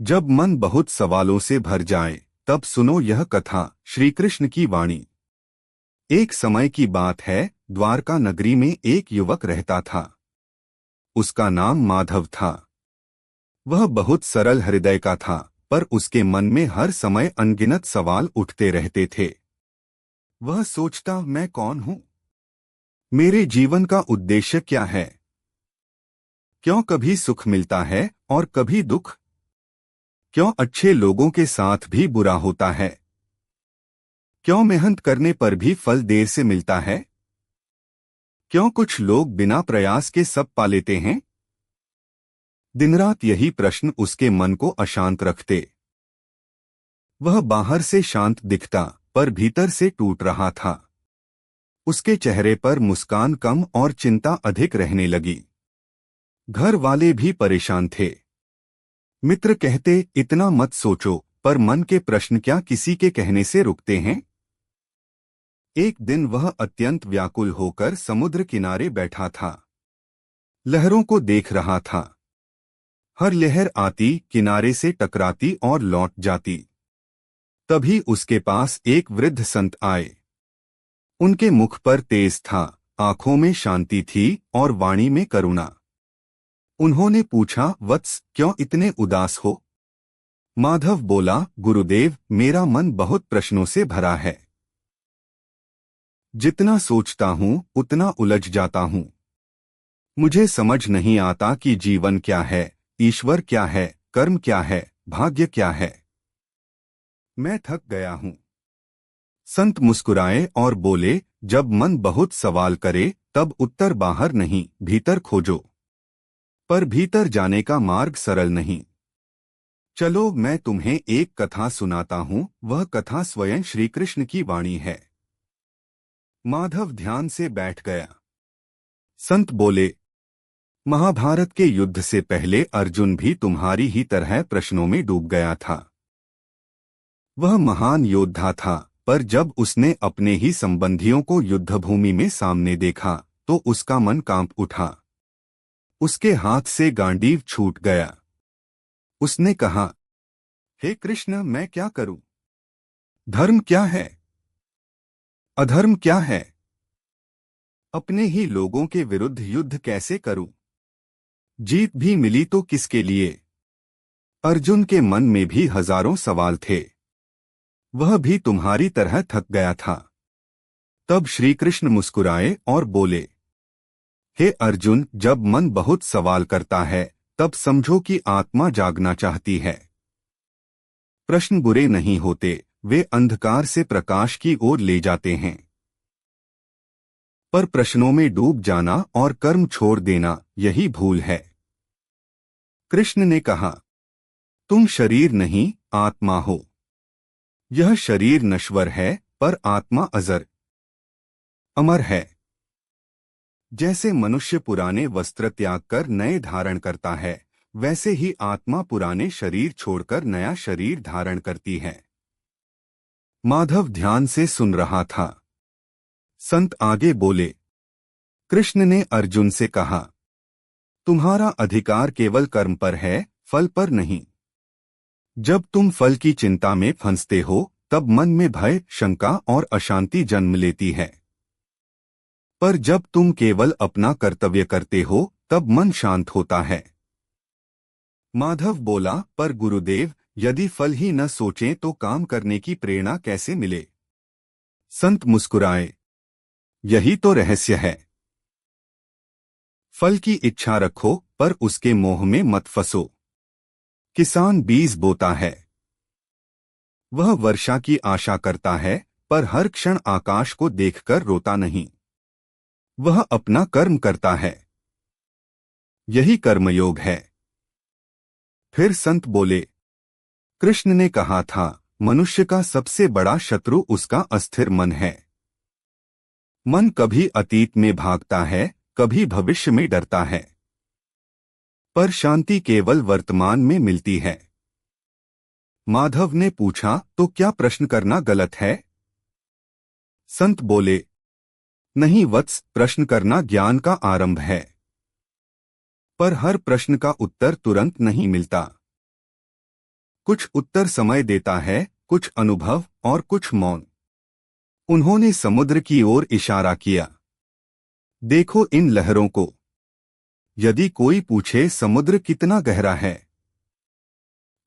जब मन बहुत सवालों से भर जाए तब सुनो यह कथा श्री कृष्ण की वाणी। एक समय की बात है, द्वारका नगरी में एक युवक रहता था। उसका नाम माधव था। वह बहुत सरल हृदय का था, पर उसके मन में हर समय अनगिनत सवाल उठते रहते थे। वह सोचता, मैं कौन हूँ? मेरे जीवन का उद्देश्य क्या है? क्यों कभी सुख मिलता है और कभी दुख? क्यों अच्छे लोगों के साथ भी बुरा होता है? क्यों मेहनत करने पर भी फल देर से मिलता है? क्यों कुछ लोग बिना प्रयास के सब पा लेते हैं? दिन रात यही प्रश्न उसके मन को अशांत रखते। वह बाहर से शांत दिखता, पर भीतर से टूट रहा था। उसके चेहरे पर मुस्कान कम और चिंता अधिक रहने लगी। घर वाले भी परेशान थे। मित्र कहते, इतना मत सोचो, पर मन के प्रश्न क्या किसी के कहने से रुकते हैं? एक दिन वह अत्यंत व्याकुल होकर समुद्र किनारे बैठा था। लहरों को देख रहा था। हर लहर आती, किनारे से टकराती और लौट जाती। तभी उसके पास एक वृद्ध संत आए। उनके मुख पर तेज था, आंखों में शांति थी और वाणी में करुणा। उन्होंने पूछा, वत्स, क्यों इतने उदास हो? माधव बोला, गुरुदेव, मेरा मन बहुत प्रश्नों से भरा है। जितना सोचता हूँ उतना उलझ जाता हूँ। मुझे समझ नहीं आता कि जीवन क्या है, ईश्वर क्या है, कर्म क्या है, भाग्य क्या है। मैं थक गया हूँ। संत मुस्कुराए और बोले, जब मन बहुत सवाल करे तब उत्तर बाहर नहीं, भीतर खोजो। पर भीतर जाने का मार्ग सरल नहीं। चलो मैं तुम्हें एक कथा सुनाता हूँ। वह कथा स्वयं श्री कृष्ण की वाणी है। माधव ध्यान से बैठ गया। संत बोले, महाभारत के युद्ध से पहले अर्जुन भी तुम्हारी ही तरह प्रश्नों में डूब गया था। वह महान योद्धा था, पर जब उसने अपने ही संबंधियों को युद्धभूमि में सामने देखा तो उसका मन कांप उठा। उसके हाथ से गांडीव छूट गया। उसने कहा, हे कृष्ण, मैं क्या करूं? धर्म क्या है? अधर्म क्या है? अपने ही लोगों के विरुद्ध युद्ध कैसे करूं? जीत भी मिली तो किसके लिए? अर्जुन के मन में भी हजारों सवाल थे। वह भी तुम्हारी तरह थक गया था। तब श्री कृष्ण मुस्कुराए और बोले, हे अर्जुन, जब मन बहुत सवाल करता है तब समझो कि आत्मा जागना चाहती है। प्रश्न बुरे नहीं होते, वे अंधकार से प्रकाश की ओर ले जाते हैं। पर प्रश्नों में डूब जाना और कर्म छोड़ देना, यही भूल है। कृष्ण ने कहा, तुम शरीर नहीं, आत्मा हो। यह शरीर नश्वर है, पर आत्मा अजर अमर है। जैसे मनुष्य पुराने वस्त्र त्याग कर नए धारण करता है, वैसे ही आत्मा पुराने शरीर छोड़कर नया शरीर धारण करती है। माधव ध्यान से सुन रहा था। संत आगे बोले, कृष्ण ने अर्जुन से कहा, तुम्हारा अधिकार केवल कर्म पर है, फल पर नहीं। जब तुम फल की चिंता में फंसते हो तब मन में भय, शंका और अशांति जन्म लेती है। पर जब तुम केवल अपना कर्तव्य करते हो तब मन शांत होता है। माधव बोला, पर गुरुदेव, यदि फल ही न सोचें तो काम करने की प्रेरणा कैसे मिले? संत मुस्कुराए, यही तो रहस्य है। फल की इच्छा रखो, पर उसके मोह में मत फंसो। किसान बीज बोता है। वह वर्षा की आशा करता है, पर हर क्षण आकाश को देखकर रोता नहीं। वह अपना कर्म करता है। यही कर्मयोग है। फिर संत बोले, कृष्ण ने कहा था, मनुष्य का सबसे बड़ा शत्रु उसका अस्थिर मन है। मन कभी अतीत में भागता है, कभी भविष्य में डरता है। पर शांति केवल वर्तमान में मिलती है। माधव ने पूछा, तो क्या प्रश्न करना गलत है? संत बोले, नहीं वत्स, प्रश्न करना ज्ञान का आरंभ है। पर हर प्रश्न का उत्तर तुरंत नहीं मिलता। कुछ उत्तर समय देता है, कुछ अनुभव और कुछ मौन। उन्होंने समुद्र की ओर इशारा किया। देखो इन लहरों को। यदि कोई पूछे समुद्र कितना गहरा है,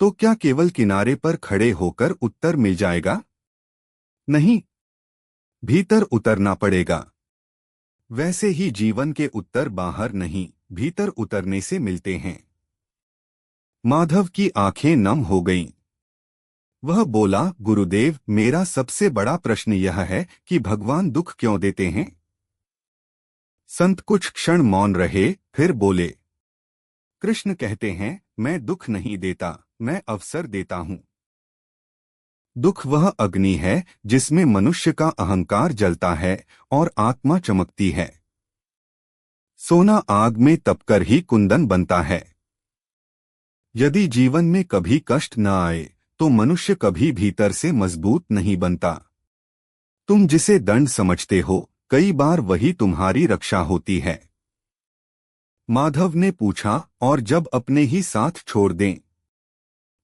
तो क्या केवल किनारे पर खड़े होकर उत्तर मिल जाएगा? नहीं, भीतर उतरना पड़ेगा। वैसे ही जीवन के उत्तर बाहर नहीं, भीतर उतरने से मिलते हैं। माधव की आंखें नम हो गईं। वह बोला, गुरुदेव, मेरा सबसे बड़ा प्रश्न यह है कि भगवान दुख क्यों देते हैं? संत कुछ क्षण मौन रहे, फिर बोले, कृष्ण कहते हैं, मैं दुख नहीं देता, मैं अवसर देता हूं। दुख वह अग्नि है जिसमें मनुष्य का अहंकार जलता है और आत्मा चमकती है। सोना आग में तपकर ही कुंदन बनता है। यदि जीवन में कभी कष्ट न आए तो मनुष्य कभी भीतर से मजबूत नहीं बनता। तुम जिसे दंड समझते हो, कई बार वही तुम्हारी रक्षा होती है। माधव ने पूछा, और जब अपने ही साथ छोड़ दें?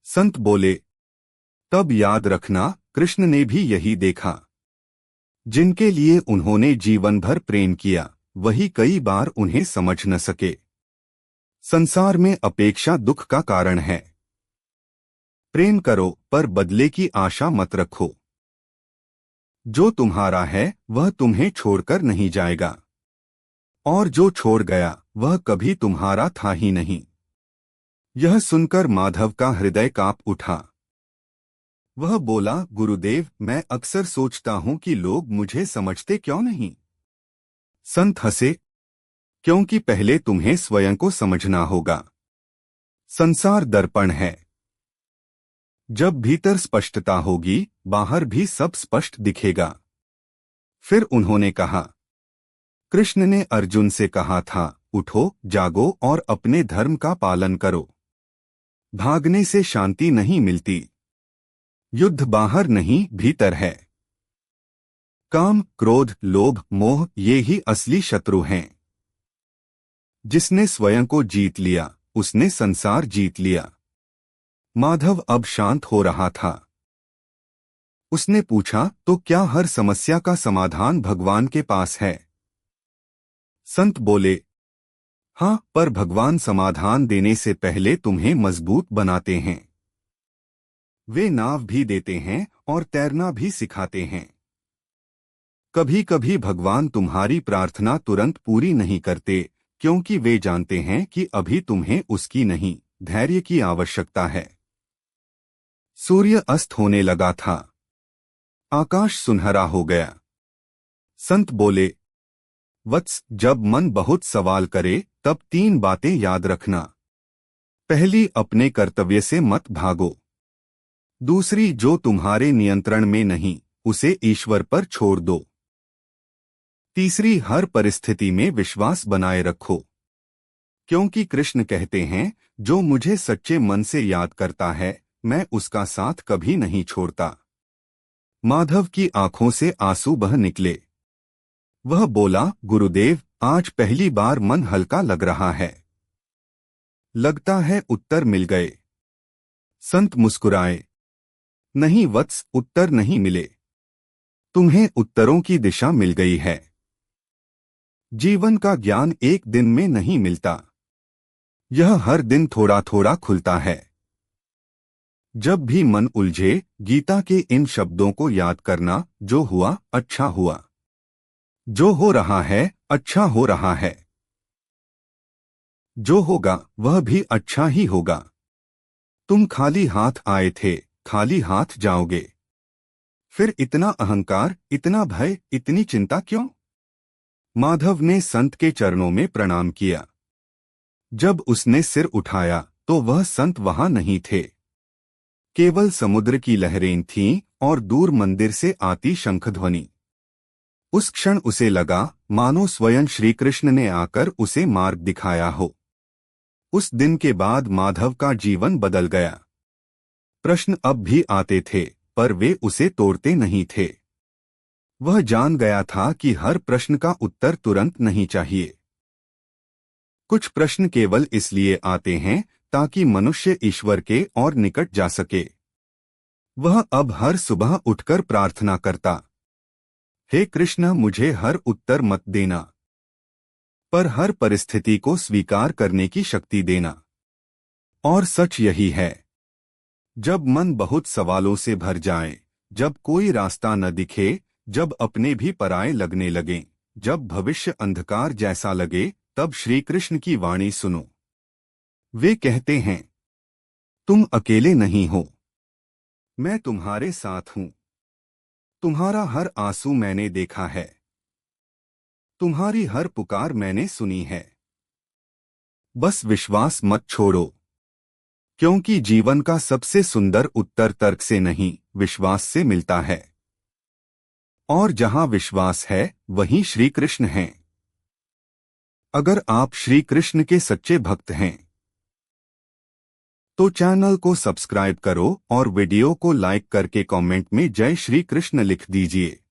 संत बोले, तब याद रखना, कृष्ण ने भी यही देखा। जिनके लिए उन्होंने जीवन भर प्रेम किया, वही कई बार उन्हें समझ न सके। संसार में अपेक्षा दुख का कारण है। प्रेम करो, पर बदले की आशा मत रखो। जो तुम्हारा है वह तुम्हें छोड़कर नहीं जाएगा, और जो छोड़ गया वह कभी तुम्हारा था ही नहीं। यह सुनकर माधव का हृदय कांप उठा। वह बोला, गुरुदेव, मैं अक्सर सोचता हूं कि लोग मुझे समझते क्यों नहीं। संत हंसे, क्योंकि पहले तुम्हें स्वयं को समझना होगा। संसार दर्पण है। जब भीतर स्पष्टता होगी, बाहर भी सब स्पष्ट दिखेगा। फिर उन्होंने कहा, कृष्ण ने अर्जुन से कहा था, उठो, जागो और अपने धर्म का पालन करो। भागने से शांति नहीं मिलती। युद्ध बाहर नहीं, भीतर है। काम, क्रोध, लोभ, मोह, ये ही असली शत्रु हैं। जिसने स्वयं को जीत लिया, उसने संसार जीत लिया। माधव अब शांत हो रहा था। उसने पूछा, तो क्या हर समस्या का समाधान भगवान के पास है? संत बोले, हाँ, पर भगवान समाधान देने से पहले तुम्हें मजबूत बनाते हैं। वे नाव भी देते हैं और तैरना भी सिखाते हैं। कभी कभी भगवान तुम्हारी प्रार्थना तुरंत पूरी नहीं करते, क्योंकि वे जानते हैं कि अभी तुम्हें उसकी नहीं, धैर्य की आवश्यकता है। सूर्य अस्त होने लगा था। आकाश सुनहरा हो गया। संत बोले, वत्स, जब मन बहुत सवाल करे तब 3 बातें याद रखना। पहली, अपने कर्तव्य से मत भागो। दूसरी, जो तुम्हारे नियंत्रण में नहीं, उसे ईश्वर पर छोड़ दो। तीसरी, हर परिस्थिति में विश्वास बनाए रखो, क्योंकि कृष्ण कहते हैं, जो मुझे सच्चे मन से याद करता है, मैं उसका साथ कभी नहीं छोड़ता। माधव की आंखों से आंसू बह निकले। वह बोला, गुरुदेव, आज पहली बार मन हल्का लग रहा है। लगता है उत्तर मिल गए। संत मुस्कुराए, नहीं वत्स, उत्तर नहीं मिले। तुम्हें उत्तरों की दिशा मिल गई है। जीवन का ज्ञान एक दिन में नहीं मिलता। यह हर दिन थोड़ा थोड़ा खुलता है। जब भी मन उलझे, गीता के इन शब्दों को याद करना, जो हुआ अच्छा हुआ, जो हो रहा है अच्छा हो रहा है, जो होगा वह भी अच्छा ही होगा। तुम खाली हाथ आए थे, खाली हाथ जाओगे। फिर इतना अहंकार, इतना भय, इतनी चिंता क्यों? माधव ने संत के चरणों में प्रणाम किया। जब उसने सिर उठाया तो वह संत वहां नहीं थे। केवल समुद्र की लहरें थीं और दूर मंदिर से आती शंखध्वनि। उस क्षण उसे लगा मानो स्वयं श्री कृष्ण ने आकर उसे मार्ग दिखाया हो। उस दिन के बाद माधव का जीवन बदल गया। प्रश्न अब भी आते थे, पर वे उसे तोड़ते नहीं थे। वह जान गया था कि हर प्रश्न का उत्तर तुरंत नहीं चाहिए। कुछ प्रश्न केवल इसलिए आते हैं ताकि मनुष्य ईश्वर के और निकट जा सके। वह अब हर सुबह उठकर प्रार्थना करता, हे कृष्ण, मुझे हर उत्तर मत देना, पर हर परिस्थिति को स्वीकार करने की शक्ति देना। और सच यही है, जब मन बहुत सवालों से भर जाए, जब कोई रास्ता न दिखे, जब अपने भी पराये लगने लगें, जब भविष्य अंधकार जैसा लगे, तब श्री कृष्ण की वाणी सुनो। वे कहते हैं, तुम अकेले नहीं हो, मैं तुम्हारे साथ हूं। तुम्हारा हर आंसू मैंने देखा है, तुम्हारी हर पुकार मैंने सुनी है। बस विश्वास मत छोड़ो, क्योंकि जीवन का सबसे सुंदर उत्तर तर्क से नहीं, विश्वास से मिलता है। और जहां विश्वास है, वहीं श्री कृष्ण हैं। अगर आप श्री कृष्ण के सच्चे भक्त हैं तो चैनल को सब्सक्राइब करो और वीडियो को लाइक करके कमेंट में जय श्री कृष्ण लिख दीजिए।